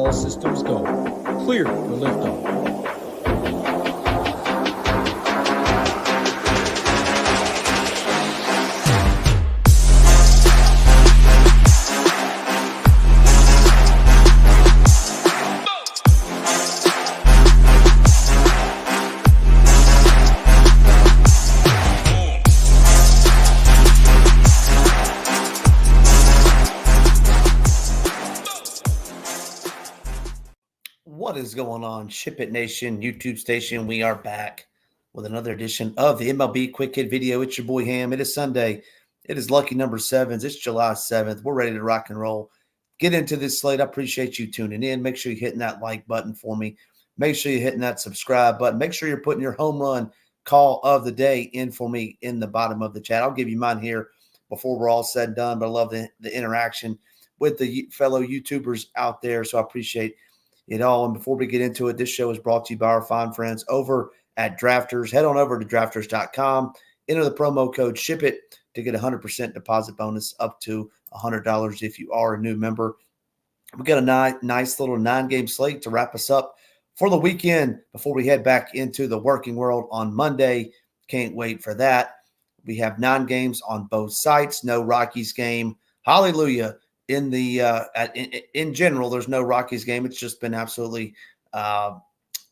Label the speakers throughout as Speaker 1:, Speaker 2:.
Speaker 1: All systems go. Clear for liftoff.
Speaker 2: What is going on, SHIPIT Nation YouTube station? We are back with another edition of the MLB Quick Hit video. It's your boy Ham. It is Sunday. It is lucky number 7s. It's July 7th. We're ready to rock and roll. Get into this slate. I appreciate you tuning in. Make sure you're hitting that like button for me. Make sure you're hitting that subscribe button. Make sure you're putting your home run call of the day in for me in the bottom of the chat. I'll give you mine here before we're all said and done, but I love the interaction with the fellow YouTubers out there, so I appreciate it all. And before we get into it, this show is brought to you by our fine friends over at Drafters. Head on over to drafters.com. Enter the promo code SHIPIT to get a 100% deposit bonus up to $100 if you are a new member. We got a nice little 9-game slate to wrap us up for the weekend before we head back into the working world on Monday. Can't wait for that. We have 9 games on both sites. No Rockies game. Hallelujah. In general, there's no Rockies game. It's just been absolutely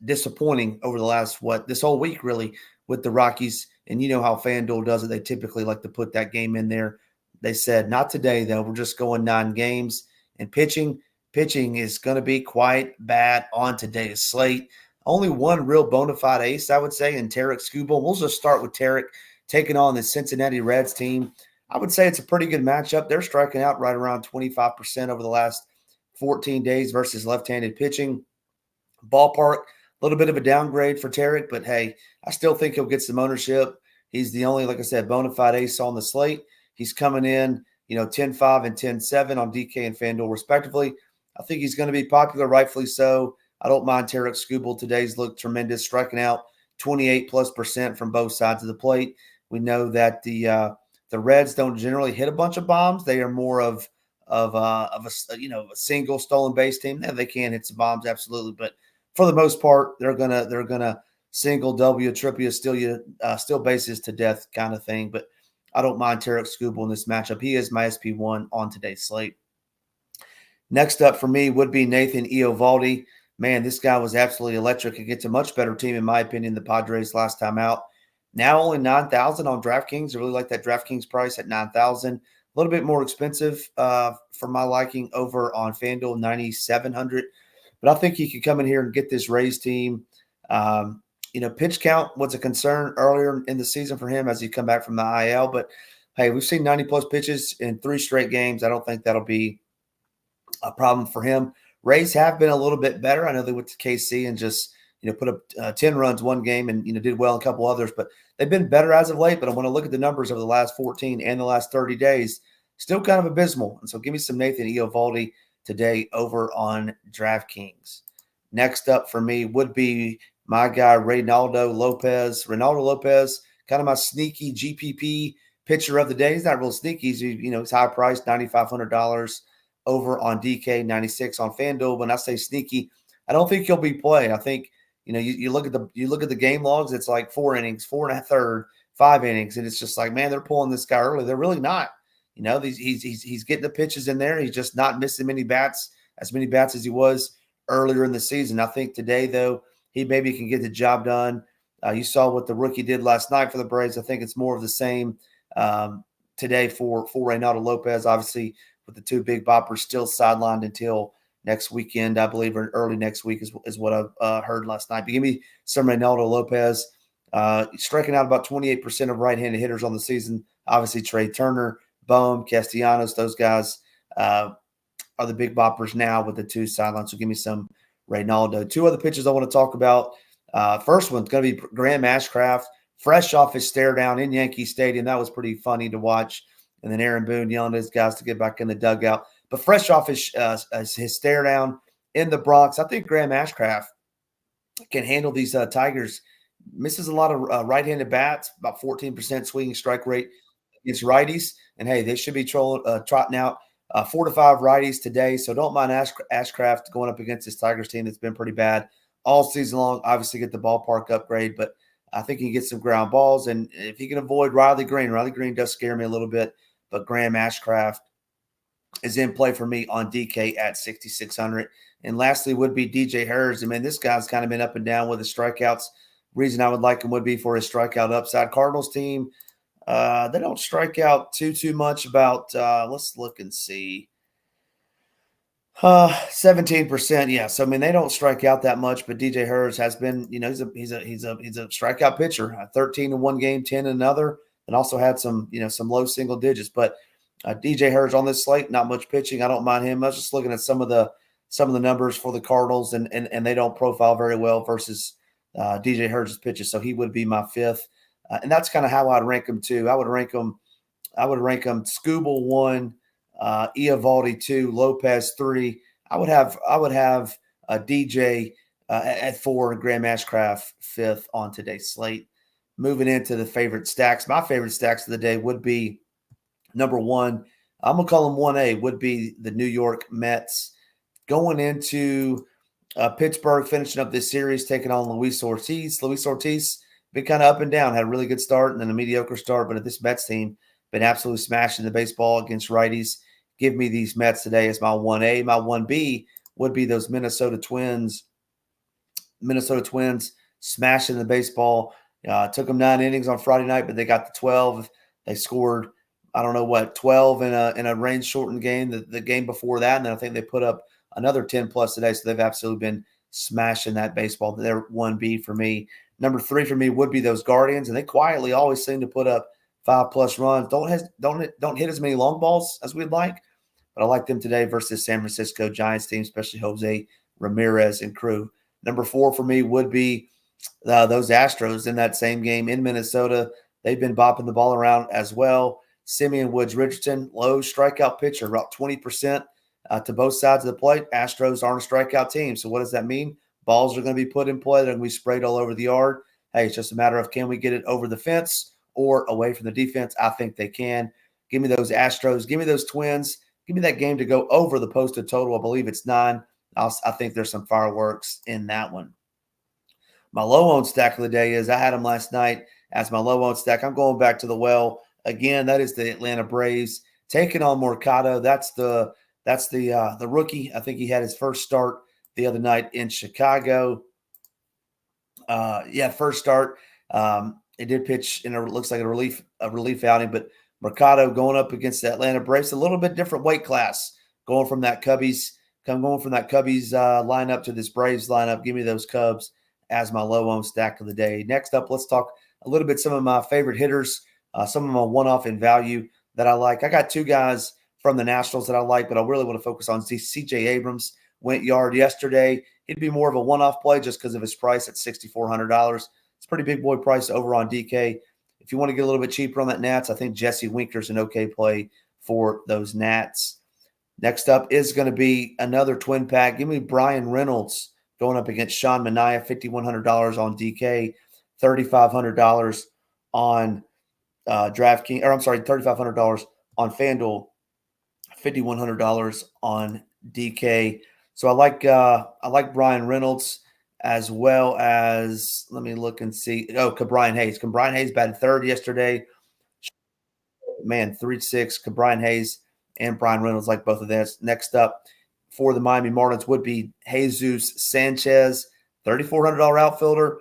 Speaker 2: disappointing over the last this whole week really with the Rockies. And you know how FanDuel does it. They typically like to put that game in there. They said not today though. We're just going 9 games. And pitching is going to be quite bad on today's slate. Only one real bona fide ace, I would say, in Tarek Skubal. We'll just start with Tarek taking on the Cincinnati Reds team. I would say it's a pretty good matchup. They're striking out right around 25% over the last 14 days versus left-handed pitching. Ballpark, a little bit of a downgrade for Tarek, but hey, I still think he'll get some ownership. He's the only, like I said, bona fide ace on the slate. He's coming in, 10-5 and 10-7 on DK and FanDuel respectively. I think he's going to be popular, rightfully so. I don't mind Tarek Skubal. Today's looked tremendous, striking out 28+% from both sides of the plate. We know that the Reds don't generally hit a bunch of bombs. They are more of a single stolen base team. They can hit some bombs, absolutely, but for the most part, they're gonna single, W, triple, steal bases to death kind of thing. But I don't mind Tarek Skubal in this matchup. He is my SP1 on today's slate. Next up for me would be Nathan Eovaldi. Man, this guy was absolutely electric. Against a much better team, in my opinion, the Padres last time out. Now only $9,000 on DraftKings. I really like that DraftKings price at $9,000. A little bit more expensive for my liking over on FanDuel, $9,700. But I think he could come in here and get this Rays team. Pitch count was a concern earlier in the season for him as he come back from the IL. But, hey, we've seen 90-plus pitches in 3 straight games. I don't think that'll be a problem for him. Rays have been a little bit better. I know they went to KC and just put up 10 runs one game and, did well in a couple others. But they've been better as of late. But I want to look at the numbers over the last 14 and the last 30 days. Still kind of abysmal. And so give me some Nathan Eovaldi today over on DraftKings. Next up for me would be my guy, Reynaldo Lopez. Reynaldo Lopez, kind of my sneaky GPP pitcher of the day. He's not real sneaky. He's high priced, $9,500 over on DK, 96 on FanDuel. When I say sneaky, I don't think he'll be played. I think, you look at the game logs, it's like 4 innings, 4 1/3, 5 innings, and it's just like, man, they're pulling this guy early. They're really not. He's getting the pitches in there. He's just not missing as many bats as he was earlier in the season. I think today, though, he maybe can get the job done. You saw what the rookie did last night for the Braves. I think it's more of the same today for Reynaldo Lopez. Obviously, with the 2 big boppers still sidelined until next weekend, I believe, or early next week is what I've heard last night. But give me some Reynaldo Lopez. Striking out about 28% of right-handed hitters on the season. Obviously, Trey Turner, Bohm, Castellanos, those guys are the big boppers now with the 2 sidelines. So give me some Reynaldo. 2 other pitches I want to talk about. First one's going to be Graham Ashcraft, fresh off his stare down in Yankee Stadium. That was pretty funny to watch. And then Aaron Boone yelling at his guys to get back in the dugout. But fresh off his stare down in the Bronx, I think Graham Ashcraft can handle these Tigers. Misses a lot of right-handed bats, about 14% swinging strike rate against righties. And, hey, they should be trotting out 4 to 5 righties today, so don't mind Ashcraft going up against this Tigers team that's been pretty bad all season long. Obviously, get the ballpark upgrade, but I think he can get some ground balls. And if he can avoid Riley Green does scare me a little bit, but Graham Ashcraft is in play for me on DK at 6,600. And lastly would be DJ Harris. I mean, this guy's kind of been up and down with his strikeouts. Reason I would like him would be for his strikeout upside. Cardinals team, they don't strike out too much. About let's look and see. 17%. Yeah. So I mean, they don't strike out that much, but DJ Harris has been, he's a strikeout pitcher. 13 in one game, 10 in another, and also had some low single digits. But DJ Harris on this slate, not much pitching. I don't mind him. I was just looking at some of the numbers for the Cardinals, and they don't profile very well versus DJ Harris' pitches. So he would be my fifth, and that's kind of how I'd rank him too. I would rank him Scooble 1, Eovaldi 2, Lopez 3. I would have DJ at 4 and Graham Ashcraft 5th on today's slate. Moving into the favorite stacks, my favorite stacks of the day would be number 1. I'm gonna call them 1A. Would be the New York Mets going into Pittsburgh, finishing up this series, taking on Luis Ortiz. Luis Ortiz been kind of up and down, had a really good start and then a mediocre start, but at this Mets team been absolutely smashing the baseball against righties. Give me these Mets today as my 1A. My 1B would be those Minnesota Twins. Minnesota Twins smashing the baseball. Took them 9 innings on Friday night, but they got the 12. They scored, 12 in a rain-shortened game, the game before that, and then I think they put up another 10-plus today, so they've absolutely been smashing that baseball. They're 1B for me. Number 3 for me would be those Guardians, and they quietly always seem to put up 5-plus runs. Don't hit as many long balls as we'd like, but I like them today versus San Francisco Giants team, especially Jose Ramirez and crew. Number 4 for me would be those Astros in that same game in Minnesota. They've been bopping the ball around as well. Simeon Woods Richardson, low strikeout pitcher, about 20% to both sides of the plate. Astros aren't a strikeout team. So what does that mean? Balls are going to be put in play. They're going to be sprayed all over the yard. Hey, it's just a matter of can we get it over the fence or away from the defense? I think they can. Give me those Astros. Give me those Twins. Give me that game to go over the posted total. I believe it's 9. I think there's some fireworks in that one. My low-owned stack of the day is I had them last night as my low-owned stack. I'm going back to the well. Again, that is the Atlanta Braves taking on Mercado. That's the rookie. I think he had his first start the other night in Chicago. First start. It did pitch in
Speaker 3: looks like
Speaker 2: a relief outing, but Mercado going up against the Atlanta Braves, a little bit different weight class, going from that Cubbies lineup to this Braves lineup. Give me those Cubs as my low-owned stack of the day. Next up, let's talk a little bit some of my favorite hitters, some of my one-off in value that I like. I got 2 guys from the Nationals that I like, but I really want to focus on C.J. Abrams. Went yard yesterday. He'd be more of a one-off play just because of his price at $6,400. It's a pretty big boy price over on DK. If you want to get a little bit cheaper on that Nats, I think Jesse Winker's an okay play for those Nats. Next up is going to be another twin pack. Give me Brian Reynolds going up against Sean Manaea, $5,100 on DK, $3,500 on DraftKings, $3,500 on FanDuel, $5,100 on DK. So I like Brian Reynolds as well as, let me look and see. Ke'Bryan Hayes. Ke'Bryan Hayes batted 3rd yesterday. Man, 3-6. Ke'Bryan Hayes and Brian Reynolds like both of those. Next up for the Miami Marlins would be Jesus Sanchez, $3,400 outfielder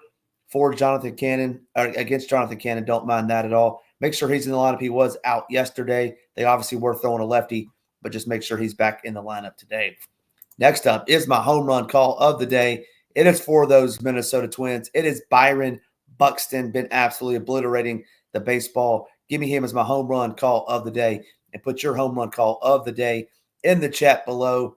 Speaker 2: for Jonathan Cannon, against Jonathan Cannon. Don't mind that at all. Make sure he's in the lineup. He was out yesterday. They obviously were throwing a lefty, but just make sure he's back in the lineup today. Next up is my home run call of the day. It is for those Minnesota Twins. It is Byron Buxton, been absolutely obliterating the baseball. Give me him as my home run call of the day, and put your home run call of the day in the chat below.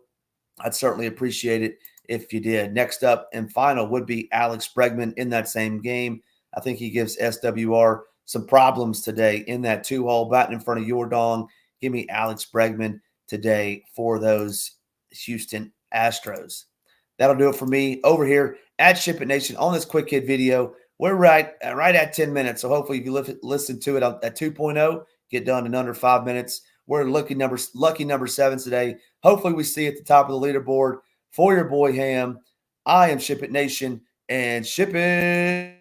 Speaker 2: I'd certainly appreciate it if you did. Next up and final would be Alex Bregman in that same game. I think he gives SWR some problems today in that 2-hole, batting in front of your dong. Give me Alex Bregman today for those Houston Astros. That'll do it for me over here at SHIPIT Nation on this quick hit video. We're right at 10 minutes, so hopefully if you listen to it at 2.0, get done in under 5 minutes. We're in lucky number 7 today. Hopefully we see at the top of the leaderboard. For your boy Ham, I am SHIPIT Nation, and ship it.